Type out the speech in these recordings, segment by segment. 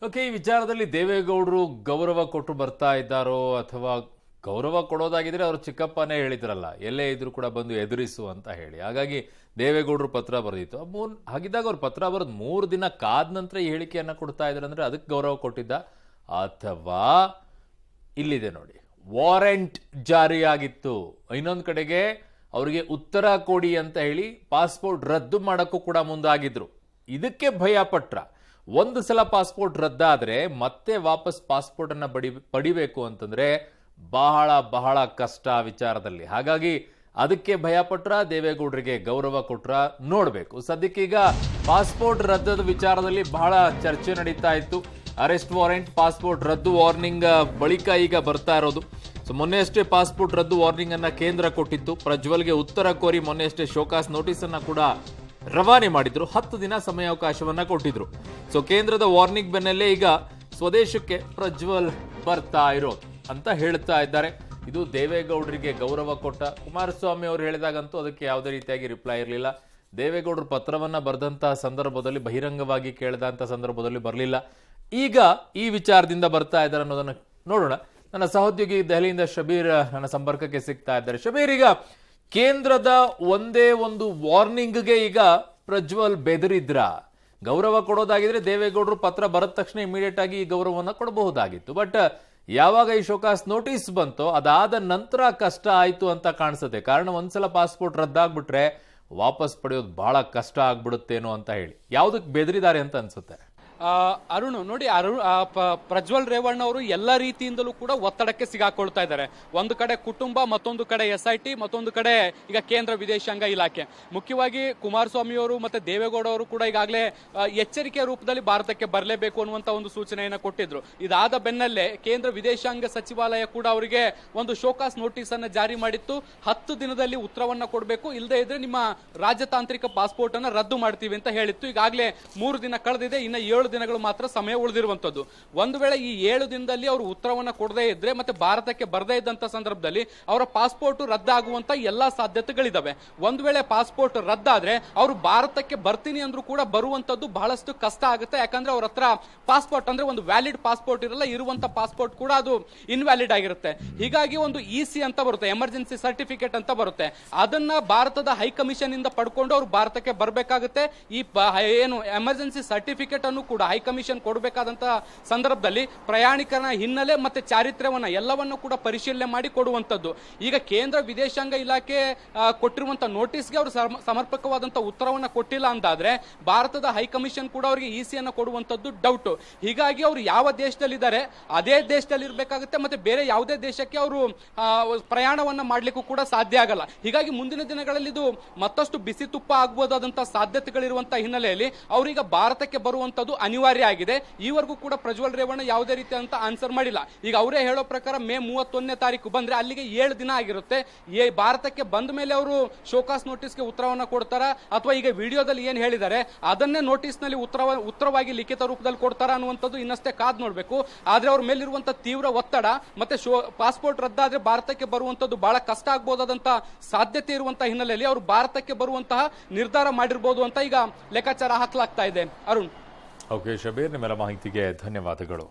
Okay, ಈ ವಿಚಾರದಲ್ಲಿ ದೇವೇಗೌಡರು ಗೌರವ ಕೊಟ್ಟು ಬರ್ತಾ ಇದ್ದಾರೋ ಅಥವಾ ಗೌರವ ಕೊಡೋದಾಗಿದ್ರೆ ಅವರು ಚಿಕ್ಕಪ್ಪನೇ ಹೇಳಿದ್ರಲ್ಲ, ಎಲ್ಲೇ ಇದ್ರು ಕೂಡ ಬಂದು ಎದುರಿಸು ಅಂತ ಹೇಳಿ. ಹಾಗಾಗಿ ದೇವೇಗೌಡರು ಪತ್ರ ಬರೆದಿತ್ತು. ಹಾಗಿದ್ದಾಗ ಅವ್ರು ಪತ್ರ ಬರೆದು 3 ದಿನ ಕಾದ ನಂತರ ಈ ಹೇಳಿಕೆಯನ್ನ ಕೊಡ್ತಾ ಇದ್ದಾರೆ ಅಂದ್ರೆ ಅದಕ್ಕೆ ಗೌರವ ಕೊಟ್ಟಿದ್ದ, ಅಥವಾ ಇಲ್ಲಿದೆ ನೋಡಿ, ವಾರೆಂಟ್ ಜಾರಿಯಾಗಿತ್ತು. ಇನ್ನೊಂದು ಕಡೆಗೆ ಅವರಿಗೆ ಉತ್ತರ ಕೊಡಿ ಅಂತ ಹೇಳಿ ಪಾಸ್ಪೋರ್ಟ್ ರದ್ದು ಮಾಡಕ್ಕೂ ಕೂಡ ಮುಂದಾಗಿದ್ರು. ಇದಕ್ಕೆ ಭಯ ಪಟ್ರ. ಒಂದು ಸಲ ಪಾಸ್ಪೋರ್ಟ್ ರದ್ದಾದ್ರೆ ಮತ್ತೆ ವಾಪಸ್ ಪಾಸ್ಪೋರ್ಟ್ ಅನ್ನ ಪಡಿಬೇಕು ಅಂತಂದ್ರೆ ಬಹಳ ಬಹಳ ಕಷ್ಟ ವಿಚಾರದಲ್ಲಿ. ಹಾಗಾಗಿ ಅದಕ್ಕೆ ಭಯ ಪಟ್ರ, ದೇವೇಗೌಡರಿಗೆ ಗೌರವ ಕೊಟ್ರ ನೋಡ್ಬೇಕು. ಸದ್ಯಕ್ಕೀಗ ಪಾಸ್ಪೋರ್ಟ್ ರದ್ದದ ವಿಚಾರದಲ್ಲಿ ಬಹಳ ಚರ್ಚೆ ನಡೀತಾ ಇತ್ತು. ಅರೆಸ್ಟ್ ವಾರೆಂಟ್, ಪಾಸ್ಪೋರ್ಟ್ ರದ್ದು ವಾರ್ನಿಂಗ್ ಬಳಿಕ ಈಗ ಬರ್ತಾ ಇರೋದು. ಮೊನ್ನೆ ಅಷ್ಟೇ ಪಾಸ್ಪೋರ್ಟ್ ರದ್ದು ವಾರ್ನಿಂಗ್ ಅನ್ನ ಕೇಂದ್ರ ಕೊಟ್ಟಿತ್ತು. ಪ್ರಜ್ವಲ್ಗೆ ಉತ್ತರ ಕೋರಿ ಮೊನ್ನೆ ಅಷ್ಟೇ ಶೋಕಾಸ್ ನೋಟಿಸ್ ಅನ್ನ ಕೂಡ ರವಾನೆ ಮಾಡಿದ್ರು. 10 ದಿನ ಸಮಯಾವಕಾಶವನ್ನ ಕೊಟ್ಟಿದ್ರು. ಕೇಂದ್ರದ ವಾರ್ನಿಂಗ್ ಬೆನ್ನಲ್ಲೇ ಈಗ ಸ್ವದೇಶಕ್ಕೆ ಪ್ರಜ್ವಲ್ ಬರ್ತಾ ಇರೋದು ಅಂತ ಹೇಳ್ತಾ ಇದ್ದಾರೆ. ಇದು ದೇವೇಗೌಡರಿಗೆ ಗೌರವ ಕೊಟ್ಟ. ಕುಮಾರಸ್ವಾಮಿ ಅವರು ಹೇಳಿದಾಗಂತೂ ಅದಕ್ಕೆ ಯಾವುದೇ ರೀತಿಯಾಗಿ ರಿಪ್ಲೈ ಇರಲಿಲ್ಲ. ದೇವೇಗೌಡರು ಪತ್ರವನ್ನ ಬರೆದಂತಹ ಸಂದರ್ಭದಲ್ಲಿ, ಬಹಿರಂಗವಾಗಿ ಕೇಳಿದಂತ ಸಂದರ್ಭದಲ್ಲಿ ಬರಲಿಲ್ಲ. ಈಗ ಈ ವಿಚಾರದಿಂದ ಬರ್ತಾ ಇದ್ದಾರೆ ಅನ್ನೋದನ್ನ ನೋಡೋಣ. ನನ್ನ ಸಹೋದ್ಯೋಗಿ ದೆಹಲಿಯಿಂದ ಶಬೀರ್ ನನ್ನ ಸಂಪರ್ಕಕ್ಕೆ ಸಿಗ್ತಾ ಇದ್ದಾರೆ. ಶಬೀರ್, ಈಗ ಕೇಂದ್ರದ ಒಂದೇ ಒಂದು ವಾರ್ನಿಂಗ್ಗೆ ಈಗ ಪ್ರಜ್ವಲ್ ಬೆದರಿದ್ರ? ಗೌರವ ಕೊಡೋದಾಗಿದ್ರೆ ದೇವೇಗೌಡರು ಪತ್ರ ಬರದ ತಕ್ಷಣ ಇಮಿಡಿಯೇಟ್ ಆಗಿ ಈ ಗೌರವವನ್ನು ಕೊಡಬಹುದಾಗಿತ್ತು. ಬಟ್ ಯಾವಾಗ ಈ ಶೋಕಾಸ್ ನೋಟಿಸ್ ಬಂತೋ ಅದಾದ ನಂತರ ಕಷ್ಟ ಆಯ್ತು ಅಂತ ಕಾಣಿಸುತ್ತೆ. ಕಾರಣ, ಒಂದ್ಸಲ ಪಾಸ್ಪೋರ್ಟ್ ರದ್ದಾಗ್ಬಿಟ್ರೆ ವಾಪಸ್ ಪಡೆಯೋದು ಬಹಳ ಕಷ್ಟ ಆಗ್ಬಿಡುತ್ತೇನೋ ಅಂತ ಹೇಳಿ. ಯಾವುದಕ್ಕೆ ಬೆದರಿದ್ದಾರೆ ಅಂತ ಅನ್ಸುತ್ತೆ? ಅರುಣ್ ನೋಡಿ, ಪ್ರಜ್ವಲ್ ರೇವಣ್ಣ ಅವರು ಎಲ್ಲ ರೀತಿಯಿಂದಲೂ ಕೂಡ ಒತ್ತಡಕ್ಕೆ ಸಿಗಾಕೊಳ್ತಾ ಇದ್ದಾರೆ. ಒಂದು ಕಡೆ ಕುಟುಂಬ, ಮತ್ತೊಂದು ಕಡೆ SIT, ಮತ್ತೊಂದು ಕಡೆ ಈಗ ಕೇಂದ್ರ ವಿದೇಶಾಂಗ ಇಲಾಖೆ. ಮುಖ್ಯವಾಗಿ ಕುಮಾರಸ್ವಾಮಿ ಅವರು ಮತ್ತೆ ದೇವೇಗೌಡ ಅವರು ಕೂಡ ಈಗಾಗಲೇ ಎಚ್ಚರಿಕೆಯ ರೂಪದಲ್ಲಿ ಭಾರತಕ್ಕೆ ಬರಲೇಬೇಕು ಅನ್ನುವಂತ ಒಂದು ಸೂಚನೆಯನ್ನು ಕೊಟ್ಟಿದ್ರು. ಇದಾದ ಬೆನ್ನಲ್ಲೇ ಕೇಂದ್ರ ವಿದೇಶಾಂಗ ಸಚಿವಾಲಯ ಕೂಡ ಅವರಿಗೆ ಒಂದು ಶೋಕಾಸ್ ನೋಟಿಸ್ ಅನ್ನು ಜಾರಿ ಮಾಡಿತ್ತು. 10 ದಿನದಲ್ಲಿ ಉತ್ತರವನ್ನ ಕೊಡಬೇಕು, ಇಲ್ಲದೆ ಇದ್ರೆ ನಿಮ್ಮ ರಾಜತಾಂತ್ರಿಕ ಪಾಸ್ಪೋರ್ಟ್ ಅನ್ನ ರದ್ದು ಮಾಡ್ತೀವಿ ಅಂತ ಹೇಳಿತ್ತು. ಈಗಾಗಲೇ 3 ದಿನ ಕಳೆದಿದೆ, ಇನ್ನು 7 ದಿನಗಳು ಮಾತ್ರ ಸಮಯ ಉಳಿದಿರುವಂತದ್ದು. ಒಂದು ವೇಳೆ ಈ 7 ದಿನದಲ್ಲಿ ಅವರು ಉತ್ತರವನ್ನ ಕೊಡದೇ ಇದ್ರೆ ಮತ್ತೆ ಭಾರತಕ್ಕೆ ಬರದೇ ಇದ್ದಂತ ಸಂದರ್ಭದಲ್ಲಿ ಅವರ ಪಾಸ್ಪೋರ್ಟ್ ರದ್ದಾಗುವಂತ ಎಲ್ಲಾ ಸಾಧ್ಯತೆಗಳಿದಾವೆ. ಒಂದು ವೇಳೆ ಪಾಸ್ಪೋರ್ಟ್ ರದ್ದಾದ್ರೆ ಅವರು ಭಾರತಕ್ಕೆ ಬರ್ತೀನಿ ಅಂದ್ರೂ ಕೂಡ ಬರುವಂತದ್ದು ಬಹಳಷ್ಟು ಕಷ್ಟ ಆಗುತ್ತೆ. ಯಾಕಂದ್ರೆ ಅವ್ರ ಹತ್ರ ಪಾಸ್ಪೋರ್ಟ್ ಅಂದ್ರೆ ಒಂದು ವ್ಯಾಲಿಡ್ ಪಾಸ್ಪೋರ್ಟ್ ಇರಲ್ಲ, ಇರುವಂತ ಪಾಸ್ಪೋರ್ಟ್ ಕೂಡ ಅದು ಇನ್ವ್ಯಾಲಿಡ್ ಆಗಿರುತ್ತೆ. ಹೀಗಾಗಿ ಒಂದು EC ಅಂತ ಬರುತ್ತೆ, ಎಮರ್ಜೆನ್ಸಿ ಸರ್ಟಿಫಿಕೇಟ್ ಅಂತ ಬರುತ್ತೆ. ಅದನ್ನ ಭಾರತದ ಹೈಕಮಿಷನ್ ಇಂದ ಪಡ್ಕೊಂಡು ಅವರು ಭಾರತಕ್ಕೆ ಬರಬೇಕಾಗುತ್ತೆ. ಈ ಏನು ಎಮರ್ಜೆನ್ಸಿ ಸರ್ಟಿಫಿಕೇಟ್ ಅನ್ನು ಕೂಡ ಹೈಕಮಿಷನ್ ಕೊಡಬೇಕಾದಂತ ಸಂದರ್ಭದಲ್ಲಿ ಪ್ರಯಾಣಿಕರ ಹಿನ್ನೆಲೆ ಮತ್ತೆ ಚಾರಿತ್ರ್ಯವನ್ನ ಎಲ್ಲವನ್ನು ಕೂಡ ಪರಿಶೀಲನೆ ಮಾಡಿ ಕೊಡುವಂತದ್ದು. ಈಗ ಕೇಂದ್ರ ವಿದೇಶಾಂಗ ಇಲಾಖೆ ಕೊಟ್ಟಿರುವಂತಹ ನೋಟಿಸ್ಗೆ ಅವರು ಸಮರ್ಪಕವಾದಂತಹ ಉತ್ತರವನ್ನ ಕೊಟ್ಟಿಲ್ಲ ಅಂತಾದ್ರೆ ಭಾರತದ ಹೈಕಮಿಷನ್ ಕೂಡ ಅವರಿಗೆ EC ಅನ್ನು ಕೊಡುವಂತದ್ದು ಡೌಟ್. ಹೀಗಾಗಿ ಅವರು ಯಾವ ದೇಶದಲ್ಲಿದ್ದಾರೆ ಅದೇ ದೇಶದಲ್ಲಿ ಇರಬೇಕಾಗುತ್ತೆ, ಮತ್ತೆ ಬೇರೆ ಯಾವುದೇ ದೇಶಕ್ಕೆ ಅವರು ಪ್ರಯಾಣವನ್ನ ಮಾಡ್ಲಿಕ್ಕೂ ಕೂಡ ಸಾಧ್ಯ ಆಗಲ್ಲ. ಹೀಗಾಗಿ ಮುಂದಿನ ದಿನಗಳಲ್ಲಿ ಇದು ಮತ್ತಷ್ಟು ಬಿಸಿ ತುಪ್ಪ ಆಗಬಹುದಾದಂತಹ ಸಾಧ್ಯತೆಗಳಿರುವಂತಹ ಹಿನ್ನೆಲೆಯಲ್ಲಿ ಅವರೀಗ ಭಾರತಕ್ಕೆ ಬರುವಂತದ್ದು ಅನಿವಾರ್ಯ ಆಗಿದೆ. ಈವರೆಗೂ ಕೂಡ ಪ್ರಜ್ವಲ್ ರೇವಣ್ಣ ಯಾವುದೇ ರೀತಿಯಾದಂತ ಆನ್ಸರ್ ಮಾಡಿಲ್ಲ. ಈಗ ಅವರೇ ಹೇಳೋ ಪ್ರಕಾರ ಮೇ 31ನೇ ತಾರೀಕು ಬಂದ್ರೆ ಅಲ್ಲಿಗೆ 7 ದಿನ ಆಗಿರುತ್ತೆ. ಭಾರತಕ್ಕೆ ಬಂದ ಮೇಲೆ ಅವರು ಶೋಕಾಸ್ ನೋಟಿಸ್ಗೆ ಉತ್ತರವನ್ನ ಕೊಡ್ತಾರ, ಅಥವಾ ಈಗ ವಿಡಿಯೋದಲ್ಲಿ ಏನ್ ಹೇಳಿದ್ದಾರೆ ಅದನ್ನೇ ನೋಟಿಸ್ ನಲ್ಲಿ ಉತ್ತರವಾಗಿ ಲಿಖಿತ ರೂಪದಲ್ಲಿ ಕೊಡ್ತಾರ ಅನ್ನುವಂಥದ್ದು ಇನ್ನಷ್ಟೇ ಕಾದ್ ನೋಡ್ಬೇಕು. ಆದ್ರೆ ಅವ್ರ ಮೇಲಿರುವಂತಹ ತೀವ್ರ ಒತ್ತಡ ಮತ್ತೆ ಪಾಸ್ಪೋರ್ಟ್ ರದ್ದಾದ್ರೆ ಭಾರತಕ್ಕೆ ಬರುವಂತದ್ದು ಬಹಳ ಕಷ್ಟ ಆಗಬಹುದಾದಂತ ಸಾಧ್ಯತೆ ಇರುವಂತಹ ಹಿನ್ನೆಲೆಯಲ್ಲಿ ಅವರು ಭಾರತಕ್ಕೆ ಬರುವಂತಹ ನಿರ್ಧಾರ ಮಾಡಿರಬಹುದು ಅಂತ ಈಗ ಲೆಕ್ಕಾಚಾರ ಹಾಕಲಾಗ್ತಾ ಇದೆ. ಅರುಣ್. ಓಕೆ ಶಬೀರ್, ನಿಮ್ಮೆಲ್ಲ ಮಾಹಿತಿಗೆ ಧನ್ಯವಾದಗಳು.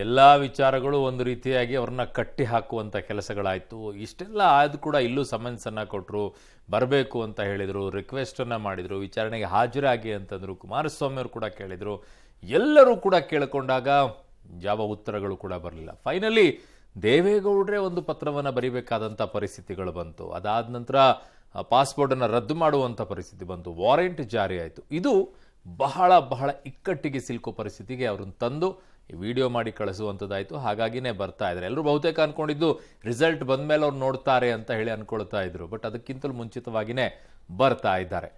ಎಲ್ಲಾ ವಿಚಾರಗಳು ಒಂದು ರೀತಿಯಾಗಿ ಅವ್ರನ್ನ ಕಟ್ಟಿ ಹಾಕುವಂತ ಕೆಲಸಗಳಾಯ್ತು. ಇಷ್ಟೆಲ್ಲ ಆದ್ರೂ ಕೂಡ ಇಲ್ಲೂ ಸಮನ್ಸ್ ಅನ್ನ ಕೊಟ್ಟರು, ಬರಬೇಕು ಅಂತ ಹೇಳಿದ್ರು, ರಿಕ್ವೆಸ್ಟ್ ಅನ್ನ ಮಾಡಿದ್ರು, ವಿಚಾರಣೆಗೆ ಹಾಜರಾಗಿ ಅಂತಂದ್ರು. ಕುಮಾರಸ್ವಾಮಿ ಅವರು ಕೂಡ ಕೇಳಿದ್ರು. ಎಲ್ಲರೂ ಕೂಡ ಕೇಳಿಕೊಂಡಾಗ ಯಾವ ಉತ್ತರಗಳು ಕೂಡ ಬರಲಿಲ್ಲ. ಫೈನಲಿ ದೇವೇಗೌಡ್ರೆ ಒಂದು ಪತ್ರವನ್ನ ಬರಿಬೇಕಾದಂತ ಪರಿಸ್ಥಿತಿಗಳು ಬಂತು. ಅದಾದ ನಂತರ ಪಾಸ್ಪೋರ್ಟ್ ಅನ್ನು ರದ್ದು ಮಾಡುವಂತ ಪರಿಸ್ಥಿತಿ ಬಂತು, ವಾರೆಂಟ್ ಜಾರಿ ಆಯಿತು. ಇದು ಬಹಳ ಬಹಳ ಇಕ್ಕಟ್ಟಿಗೆ ಸಿಲ್ಕೋ ಪರಿಸ್ಥಿತಿಗೆ ಅವ್ರನ್ನ ತಂದು ವಿಡಿಯೋ ಮಾಡಿ ಕಳಿಸುವಂಥದ್ದಾಯಿತು. ಹಾಗಾಗಿನೇ ಬರ್ತಾ ಇದ್ದಾರೆ. ಎಲ್ಲರೂ ಬಹುತೇಕ ಅನ್ಕೊಂಡಿದ್ದು ರಿಸಲ್ಟ್ ಬಂದ ಮೇಲೆ ಅವ್ರು ನೋಡ್ತಾರೆ ಅಂತ ಹೇಳಿ ಅನ್ಕೊಳ್ತಾ ಇದ್ರು. ಬಟ್ ಅದಕ್ಕಿಂತಲೂ ಮುಂಚಿತವಾಗಿನೇ ಬರ್ತಾ ಇದ್ದಾರೆ.